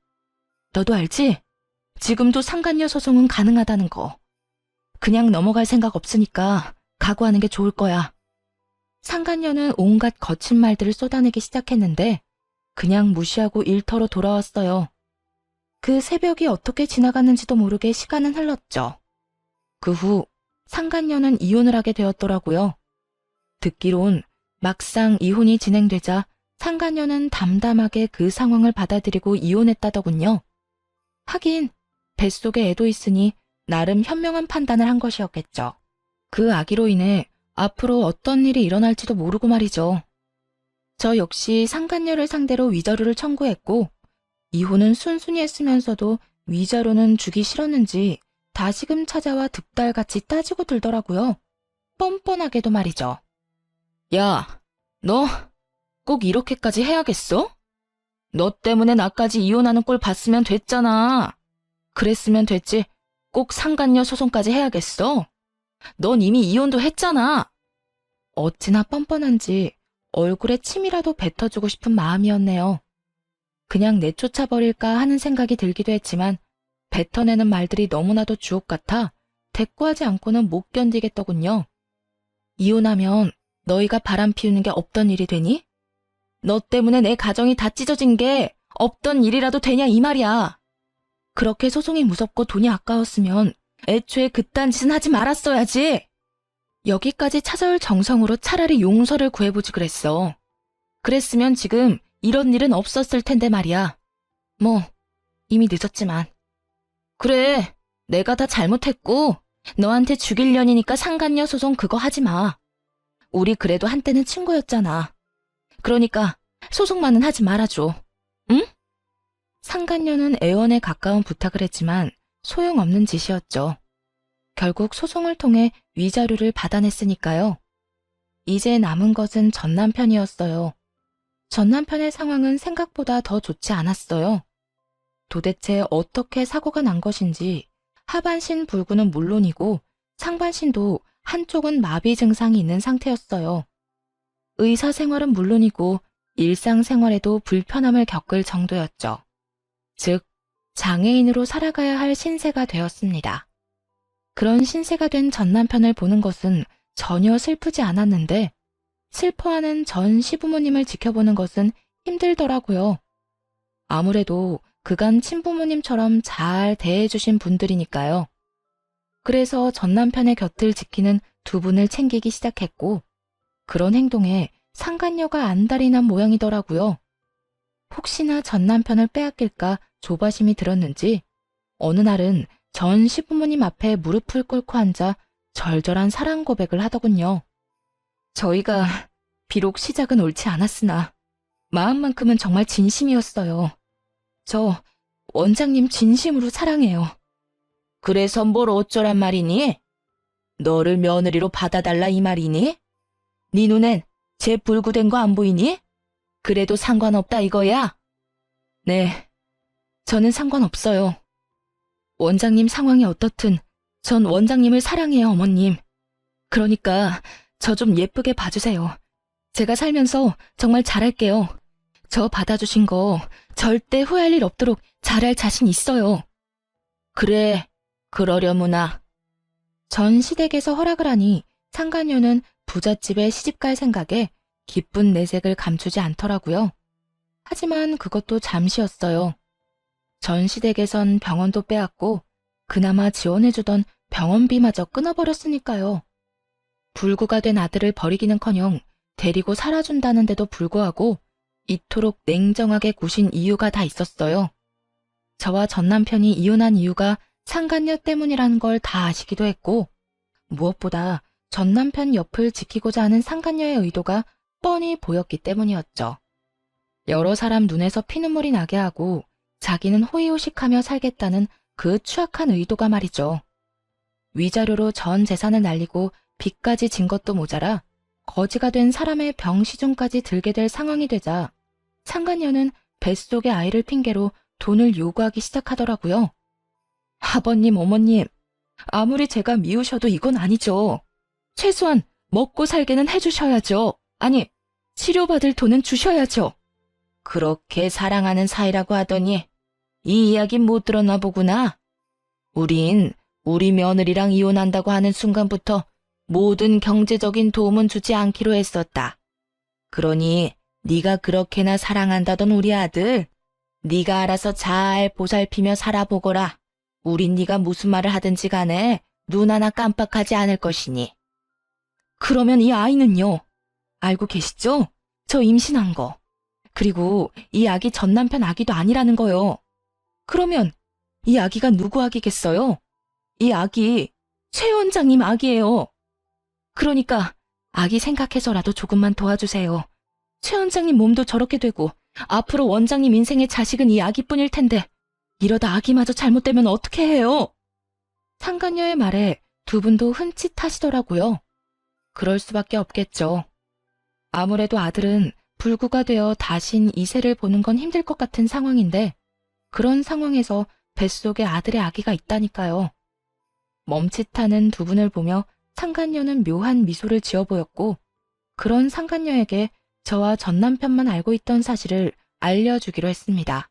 너도 알지? 지금도 상간녀 소송은 가능하다는 거. 그냥 넘어갈 생각 없으니까 각오하는 게 좋을 거야. 상간녀는 온갖 거친 말들을 쏟아내기 시작했는데 그냥 무시하고 일터로 돌아왔어요. 그 새벽이 어떻게 지나갔는지도 모르게 시간은 흘렀죠. 그 후 상간녀는 이혼을 하게 되었더라고요. 듣기론 막상 이혼이 진행되자 상간녀는 담담하게 그 상황을 받아들이고 이혼했다더군요. 하긴 뱃속에 애도 있으니 나름 현명한 판단을 한 것이었겠죠. 그 아기로 인해 앞으로 어떤 일이 일어날지도 모르고 말이죠. 저 역시 상간녀를 상대로 위자료를 청구했고 이혼은 순순히 했으면서도 위자료는 주기 싫었는지 다시금 찾아와 득달같이 따지고 들더라고요. 뻔뻔하게도 말이죠. 야, 너 꼭 이렇게까지 해야겠어? 너 때문에 나까지 이혼하는 꼴 봤으면 됐잖아. 그랬으면 됐지. 꼭 상간녀 소송까지 해야겠어? 넌 이미 이혼도 했잖아. 어찌나 뻔뻔한지 얼굴에 침이라도 뱉어주고 싶은 마음이었네요. 그냥 내쫓아버릴까 하는 생각이 들기도 했지만 뱉어내는 말들이 너무나도 주옥 같아 대꾸하지 않고는 못 견디겠더군요. 이혼하면 너희가 바람 피우는 게 없던 일이 되니? 너 때문에 내 가정이 다 찢어진 게 없던 일이라도 되냐 이 말이야. 그렇게 소송이 무섭고 돈이 아까웠으면 애초에 그딴 짓은 하지 말았어야지. 여기까지 찾아올 정성으로 차라리 용서를 구해보지 그랬어. 그랬으면 지금 이런 일은 없었을 텐데 말이야. 뭐 이미 늦었지만. 그래, 내가 다 잘못했고 너한테 죽일 년이니까 상간녀 소송 그거 하지 마. 우리 그래도 한때는 친구였잖아. 그러니까 소송만은 하지 말아줘. 응? 상간녀는 애원에 가까운 부탁을 했지만 소용없는 짓이었죠. 결국 소송을 통해 위자료를 받아냈으니까요. 이제 남은 것은 전 남편이었어요. 전 남편의 상황은 생각보다 더 좋지 않았어요. 도대체 어떻게 사고가 난 것인지 하반신 불구는 물론이고 상반신도 한쪽은 마비 증상이 있는 상태였어요. 의사 생활은 물론이고 일상생활에도 불편함을 겪을 정도였죠. 즉, 장애인으로 살아가야 할 신세가 되었습니다. 그런 신세가 된 전 남편을 보는 것은 전혀 슬프지 않았는데 슬퍼하는 전 시부모님을 지켜보는 것은 힘들더라고요. 아무래도 그간 친부모님처럼 잘 대해주신 분들이니까요. 그래서 전 남편의 곁을 지키는 두 분을 챙기기 시작했고 그런 행동에 상간녀가 안달이 난 모양이더라고요. 혹시나 전 남편을 빼앗길까 조바심이 들었는지 어느 날은 전 시부모님 앞에 무릎을 꿇고 앉아 절절한 사랑 고백을 하더군요. 저희가 비록 시작은 옳지 않았으나 마음만큼은 정말 진심이었어요. 저 원장님 진심으로 사랑해요. 그래서 뭘 어쩌란 말이니? 너를 며느리로 받아달라 이 말이니? 네 눈엔 제 불구된 거 안 보이니? 그래도 상관없다 이거야? 네, 저는 상관없어요. 원장님 상황이 어떻든 전 원장님을 사랑해요, 어머님. 그러니까 저 좀 예쁘게 봐주세요. 제가 살면서 정말 잘할게요. 저 받아주신 거 절대 후회할 일 없도록 잘할 자신 있어요. 그래, 그러려무나. 전 시댁에서 허락을 하니 상간녀는 부잣집에 시집갈 생각에 기쁜 내색을 감추지 않더라고요. 하지만 그것도 잠시였어요. 전 시댁에선 병원도 빼앗고 그나마 지원해주던 병원비마저 끊어버렸으니까요. 불구가 된 아들을 버리기는커녕 데리고 살아준다는데도 불구하고 이토록 냉정하게 구신 이유가 다 있었어요. 저와 전 남편이 이혼한 이유가 상간녀 때문이라는 걸 다 아시기도 했고 무엇보다 전 남편 옆을 지키고자 하는 상간녀의 의도가 뻔히 보였기 때문이었죠. 여러 사람 눈에서 피눈물이 나게 하고 자기는 호의호식하며 살겠다는 그 추악한 의도가 말이죠. 위자료로 전 재산을 날리고 빚까지 진 것도 모자라 거지가 된 사람의 병시중까지 들게 될 상황이 되자 상간녀는 뱃속의 아이를 핑계로 돈을 요구하기 시작하더라고요. 아버님, 어머님, 아무리 제가 미우셔도 이건 아니죠. 최소한 먹고 살게는 해주셔야죠. 아니, 치료받을 돈은 주셔야죠. 그렇게 사랑하는 사이라고 하더니 이 이야기 못 들었나 보구나. 우린 우리 며느리랑 이혼한다고 하는 순간부터 모든 경제적인 도움은 주지 않기로 했었다. 그러니 네가 그렇게나 사랑한다던 우리 아들, 네가 알아서 잘 보살피며 살아보거라. 우린 네가 무슨 말을 하든지 간에 눈 하나 깜빡하지 않을 것이니. 그러면 이 아이는요? 알고 계시죠? 저 임신한 거. 그리고 이 아기 전 남편 아기도 아니라는 거요. 그러면 이 아기가 누구 아기겠어요? 이 아기 최 원장님 아기예요. 그러니까 아기 생각해서라도 조금만 도와주세요. 최 원장님 몸도 저렇게 되고 앞으로 원장님 인생의 자식은 이 아기뿐일 텐데 이러다 아기마저 잘못되면 어떻게 해요? 상간녀의 말에 두 분도 흠칫하시더라고요. 그럴 수밖에 없겠죠. 아무래도 아들은 불구가 되어 다신 이세를 보는 건 힘들 것 같은 상황인데 그런 상황에서 뱃속에 아들의 아기가 있다니까요. 멈칫하는 두 분을 보며 상간녀는 묘한 미소를 지어 보였고 그런 상간녀에게 저와 전 남편만 알고 있던 사실을 알려주기로 했습니다.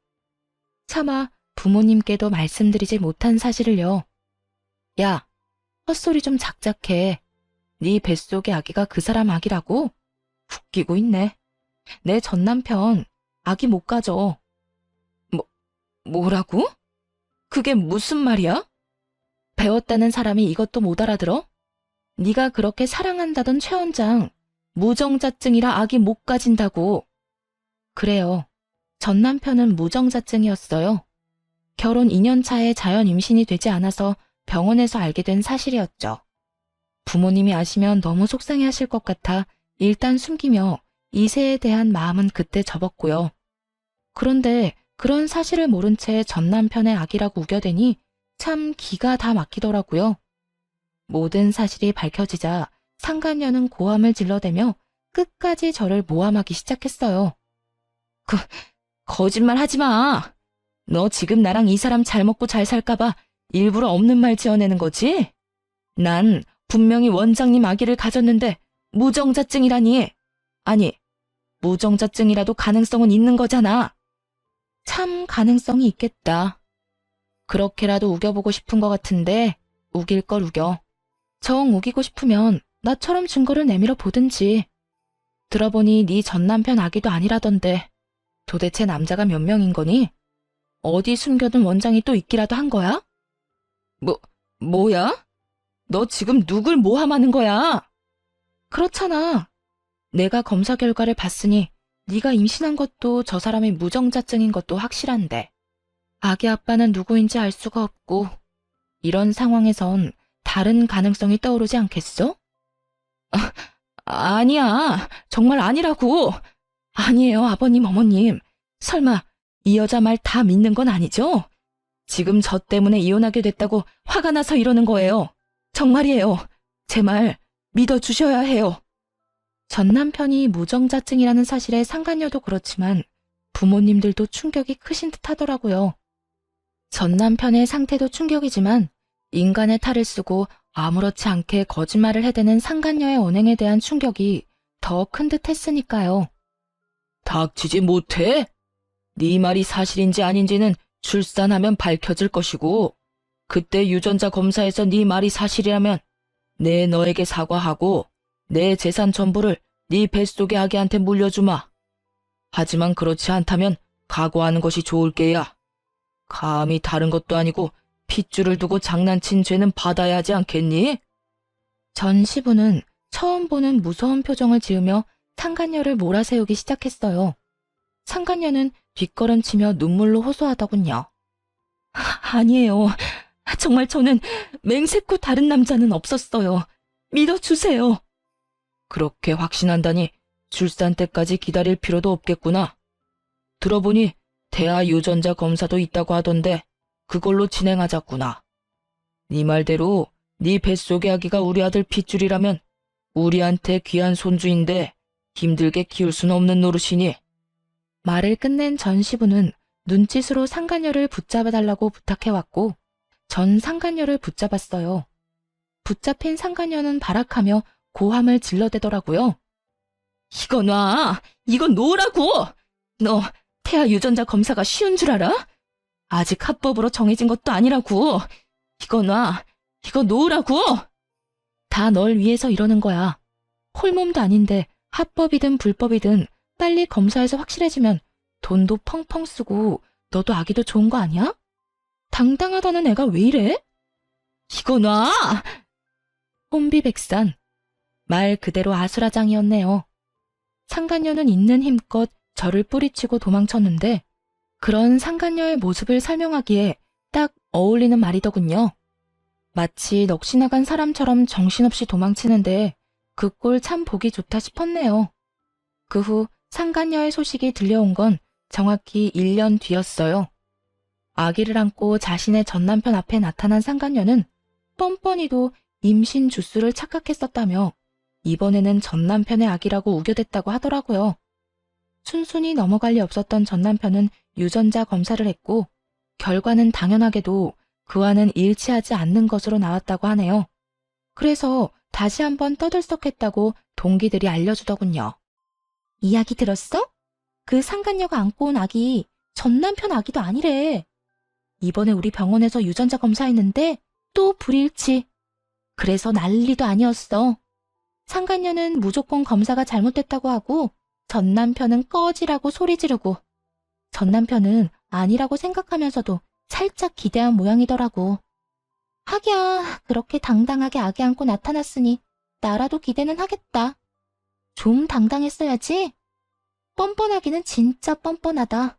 차마 부모님께도 말씀드리지 못한 사실을요. 야, 헛소리 좀 작작해. 네 뱃속의 아기가 그 사람 아기라고? 웃기고 있네. 내 전 남편 아기 못 가져. 뭐라고? 그게 무슨 말이야? 배웠다는 사람이 이것도 못 알아들어? 네가 그렇게 사랑한다던 최 원장 무정자증이라 아기 못 가진다고. 그래요. 전 남편은 무정자증이었어요. 결혼 2년 차에 자연 임신이 되지 않아서 병원에서 알게 된 사실이었죠. 부모님이 아시면 너무 속상해하실 것 같아 일단 숨기며 이세에 대한 마음은 그때 접었고요. 그런데 그런 사실을 모른 채 전 남편의 아기라고 우겨대니 참 기가 다 막히더라고요. 모든 사실이 밝혀지자 상간녀는 고함을 질러대며 끝까지 저를 모함하기 시작했어요. 거짓말 하지 마. 너 지금 나랑 이 사람 잘 먹고 잘 살까봐 일부러 없는 말 지어내는 거지? 난 분명히 원장님 아기를 가졌는데 무정자증이라니. 아니, 무정자증이라도 가능성은 있는 거잖아. 참 가능성이 있겠다. 그렇게라도 우겨보고 싶은 것 같은데 우길 걸 우겨. 정 우기고 싶으면 나처럼 증거를 내밀어 보든지. 들어보니 네 전 남편 아기도 아니라던데 도대체 남자가 몇 명인 거니? 어디 숨겨둔 원장이 또 있기라도 한 거야? 뭐야? 너 지금 누굴 모함하는 거야? 그렇잖아. 내가 검사 결과를 봤으니 네가 임신한 것도 저 사람이 무정자증인 것도 확실한데 아기 아빠는 누구인지 알 수가 없고 이런 상황에선 다른 가능성이 떠오르지 않겠어? 아니야. 정말 아니라고. 아니에요, 아버님, 어머님. 설마 이 여자 말 다 믿는 건 아니죠? 지금 저 때문에 이혼하게 됐다고 화가 나서 이러는 거예요. 정말이에요. 제 말 믿어주셔야 해요. 전 남편이 무정자증이라는 사실에 상간녀도 그렇지만 부모님들도 충격이 크신 듯 하더라고요. 전 남편의 상태도 충격이지만 인간의 탈을 쓰고 아무렇지 않게 거짓말을 해대는 상간녀의 언행에 대한 충격이 더 큰 듯 했으니까요. 닥치지 못해? 네 말이 사실인지 아닌지는 출산하면 밝혀질 것이고 그때 유전자 검사에서 네 말이 사실이라면 내 너에게 사과하고 내 재산 전부를 네 뱃속의 아기한테 물려주마. 하지만 그렇지 않다면 각오하는 것이 좋을 게야. 감히 다른 것도 아니고 핏줄을 두고 장난친 죄는 받아야 하지 않겠니? 전 시부는 처음 보는 무서운 표정을 지으며 상간녀를 몰아세우기 시작했어요. 상간녀는 뒷걸음치며 눈물로 호소하더군요. 아니에요. 정말 저는 맹세코 다른 남자는 없었어요. 믿어주세요. 그렇게 확신한다니 출산 때까지 기다릴 필요도 없겠구나. 들어보니 태아 유전자 검사도 있다고 하던데 그걸로 진행하자꾸나. 네 말대로 네 뱃속의 아기가 우리 아들 핏줄이라면 우리한테 귀한 손주인데 힘들게 키울 수는 없는 노릇이니. 말을 끝낸 전 시부는 눈짓으로 상간녀를 붙잡아달라고 부탁해왔고 전 상간녀를 붙잡았어요. 붙잡힌 상간녀는 발악하며 고함을 질러대더라고요. 이거 놔! 이거 놓으라고! 너 태아 유전자 검사가 쉬운 줄 알아? 아직 합법으로 정해진 것도 아니라고! 이거 놔! 이거 놓으라고! 다 널 위해서 이러는 거야. 홀몸도 아닌데 합법이든 불법이든 빨리 검사해서 확실해지면 돈도 펑펑 쓰고 너도 아기도 좋은 거 아니야? 당당하다는 애가 왜 이래? 이거 놔! 혼비백산. 말 그대로 아수라장이었네요. 상간녀는 있는 힘껏 저를 뿌리치고 도망쳤는데 그런 상간녀의 모습을 설명하기에 딱 어울리는 말이더군요. 마치 넋이 나간 사람처럼 정신없이 도망치는데 그 꼴 참 보기 좋다 싶었네요. 그 후 상간녀의 소식이 들려온 건 정확히 1년 뒤였어요. 아기를 안고 자신의 전남편 앞에 나타난 상간녀는 뻔뻔히도 임신 주수를 착각했었다며 이번에는 전남편의 아기라고 우겨댔다고 하더라고요. 순순히 넘어갈 리 없었던 전남편은 유전자 검사를 했고 결과는 당연하게도 그와는 일치하지 않는 것으로 나왔다고 하네요. 그래서 다시 한번 떠들썩했다고 동기들이 알려주더군요. 이야기 들었어? 그 상간녀가 안고 온 아기 전남편 아기도 아니래. 이번에 우리 병원에서 유전자 검사했는데 또 불일치. 그래서 난리도 아니었어. 상간녀는 무조건 검사가 잘못됐다고 하고 전남편은 꺼지라고 소리 지르고 전남편은 아니라고 생각하면서도 살짝 기대한 모양이더라고. 하기야 그렇게 당당하게 아기 안고 나타났으니 나라도 기대는 하겠다. 좀 당당했어야지. 뻔뻔하기는 진짜 뻔뻔하다.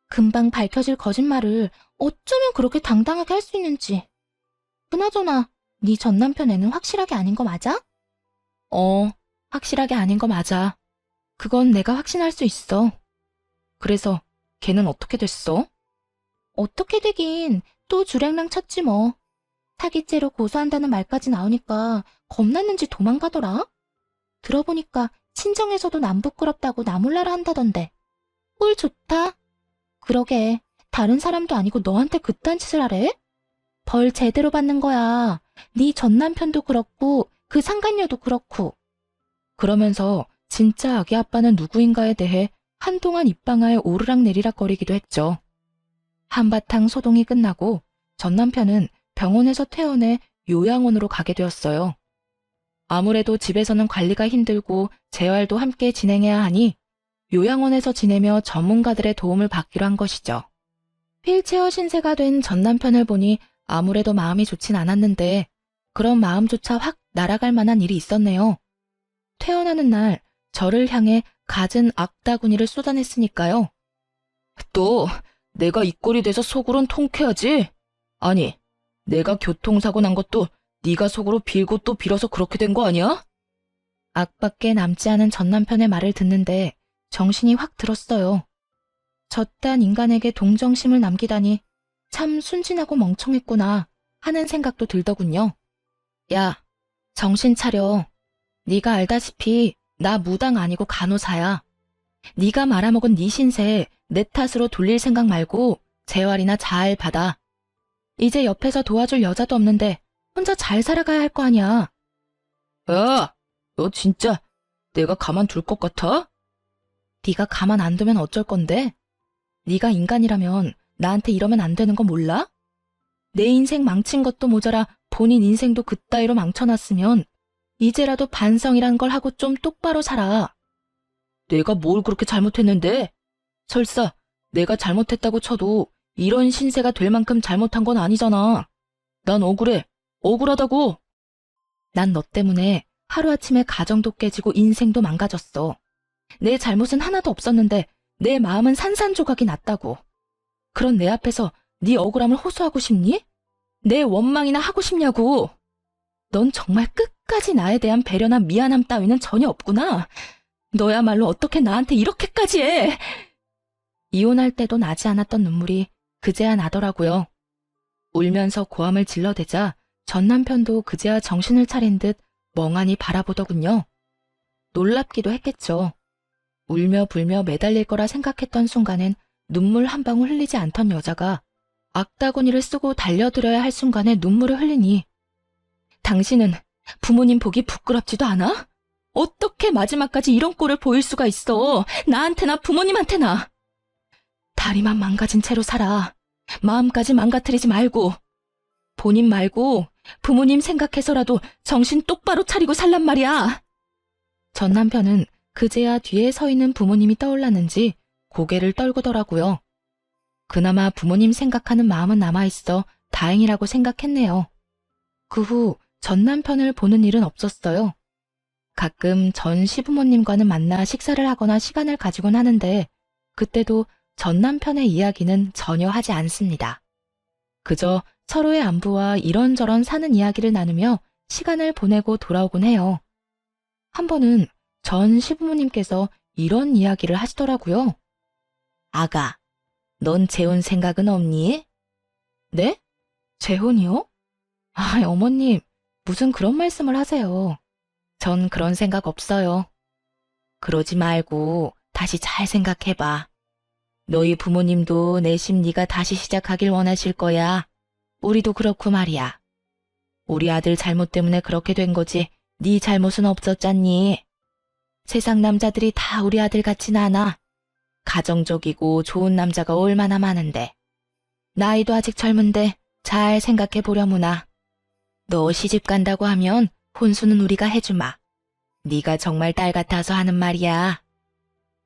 금방 밝혀질 거짓말을 어쩌면 그렇게 당당하게 할 수 있는지. 그나저나 네 전남편애는 확실하게 아닌 거 맞아? 확실하게 아닌 거 맞아. 그건 내가 확신할 수 있어. 그래서 걔는 어떻게 됐어? 어떻게 되긴 또 주랭랑 쳤지 뭐. 사기죄로 고소한다는 말까지 나오니까 겁났는지 도망가더라. 들어보니까 친정에서도 남 부끄럽다고 나 몰라라 한다던데. 꼴 좋다. 그러게 다른 사람도 아니고 너한테 그딴 짓을 하래? 벌 제대로 받는 거야. 네 전남편도 그렇고 그 상간녀도 그렇고. 그러면서 진짜 아기 아빠는 누구인가에 대해 한동안 입방아에 오르락내리락거리기도 했죠. 한바탕 소동이 끝나고 전남편은 병원에서 퇴원해 요양원으로 가게 되었어요. 아무래도 집에서는 관리가 힘들고 재활도 함께 진행해야 하니 요양원에서 지내며 전문가들의 도움을 받기로 한 것이죠. 휠체어 신세가 된 전남편을 보니 아무래도 마음이 좋진 않았는데 그런 마음조차 확 날아갈 만한 일이 있었네요. 퇴원하는 날 저를 향해 갖은 악다구니를 쏟아냈으니까요. 또 내가 이 꼴이 돼서 속으론 통쾌하지? 아니, 내가 교통사고 난 것도 네가 속으로 빌고 또 빌어서 그렇게 된 거 아니야? 악밖에 남지 않은 전남편의 말을 듣는데 정신이 확 들었어요. 저딴 인간에게 동정심을 남기다니 참 순진하고 멍청했구나 하는 생각도 들더군요. 야, 정신 차려. 네가 알다시피 나 무당 아니고 간호사야. 네가 말아먹은 네 신세 내 탓으로 돌릴 생각 말고 재활이나 잘 받아. 이제 옆에서 도와줄 여자도 없는데 혼자 잘 살아가야 할 거 아니야. 야, 너 진짜 내가 가만 둘 것 같아? 네가 가만 안 두면 어쩔 건데? 네가 인간이라면 나한테 이러면 안 되는 거 몰라? 내 인생 망친 것도 모자라 본인 인생도 그따위로 망쳐놨으면 이제라도 반성이란 걸 하고 좀 똑바로 살아. 내가 뭘 그렇게 잘못했는데? 설사 내가 잘못했다고 쳐도 이런 신세가 될 만큼 잘못한 건 아니잖아. 난 억울해. 억울하다고. 난 너 때문에 하루아침에 가정도 깨지고 인생도 망가졌어. 내 잘못은 하나도 없었는데 내 마음은 산산조각이 났다고. 그런 내 앞에서 네 억울함을 호소하고 싶니? 내 원망이나 하고 싶냐고. 넌 정말 끝까지 나에 대한 배려나 미안함 따위는 전혀 없구나. 너야말로 어떻게 나한테 이렇게까지 해. 이혼할 때도 나지 않았던 눈물이 그제야 나더라고요. 울면서 고함을 질러대자 전 남편도 그제야 정신을 차린 듯 멍하니 바라보더군요. 놀랍기도 했겠죠. 울며 불며 매달릴 거라 생각했던 순간엔 눈물 한 방울 흘리지 않던 여자가 악다구니를 쓰고 달려들어야 할 순간에 눈물을 흘리니 당신은 부모님 보기 부끄럽지도 않아? 어떻게 마지막까지 이런 꼴을 보일 수가 있어? 나한테나 부모님한테나. 다리만 망가진 채로 살아. 마음까지 망가뜨리지 말고. 본인 말고 부모님 생각해서라도 정신 똑바로 차리고 살란 말이야. 전 남편은 그제야 뒤에 서 있는 부모님이 떠올랐는지 고개를 떨구더라고요. 그나마 부모님 생각하는 마음은 남아있어 다행이라고 생각했네요. 그 후 전 남편을 보는 일은 없었어요. 가끔 전 시부모님과는 만나 식사를 하거나 시간을 가지곤 하는데 그때도 전 남편의 이야기는 전혀 하지 않습니다. 그저 서로의 안부와 이런저런 사는 이야기를 나누며 시간을 보내고 돌아오곤 해요. 한 번은 전 시부모님께서 이런 이야기를 하시더라고요. 아가, 넌 재혼 생각은 없니? 네? 재혼이요? 아, 어머님, 무슨 그런 말씀을 하세요. 전 그런 생각 없어요. 그러지 말고 다시 잘 생각해봐. 너희 부모님도 내심 네가 다시 시작하길 원하실 거야. 우리도 그렇고 말이야. 우리 아들 잘못 때문에 그렇게 된 거지 네 잘못은 없었잖니. 세상 남자들이 다 우리 아들 같진 않아. 가정적이고 좋은 남자가 얼마나 많은데. 나이도 아직 젊은데 잘 생각해 보려무나. 너 시집 간다고 하면 혼수는 우리가 해주마. 네가 정말 딸 같아서 하는 말이야.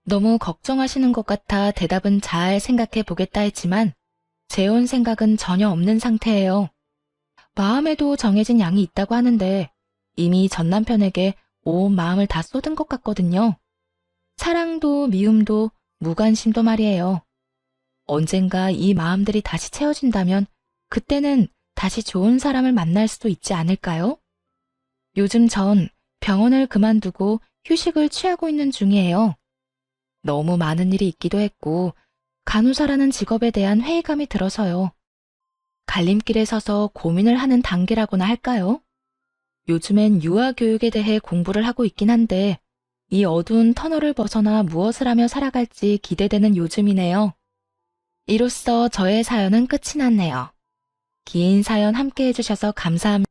너무 걱정하시는 것 같아 대답은 잘 생각해 보겠다 했지만 재혼 생각은 전혀 없는 상태예요. 마음에도 정해진 양이 있다고 하는데 이미 전 남편에게 온 마음을 다 쏟은 것 같거든요. 사랑도 미움도 무관심도 말이에요. 언젠가 이 마음들이 다시 채워진다면 그때는 다시 좋은 사람을 만날 수도 있지 않을까요? 요즘 전 병원을 그만두고 휴식을 취하고 있는 중이에요. 너무 많은 일이 있기도 했고 간호사라는 직업에 대한 회의감이 들어서요. 갈림길에 서서 고민을 하는 단계라고나 할까요? 요즘엔 유아교육에 대해 공부를 하고 있긴 한데 이 어두운 터널을 벗어나 무엇을 하며 살아갈지 기대되는 요즘이네요. 이로써 저의 사연은 끝이 났네요. 긴 사연 함께 해주셔서 감사합니다.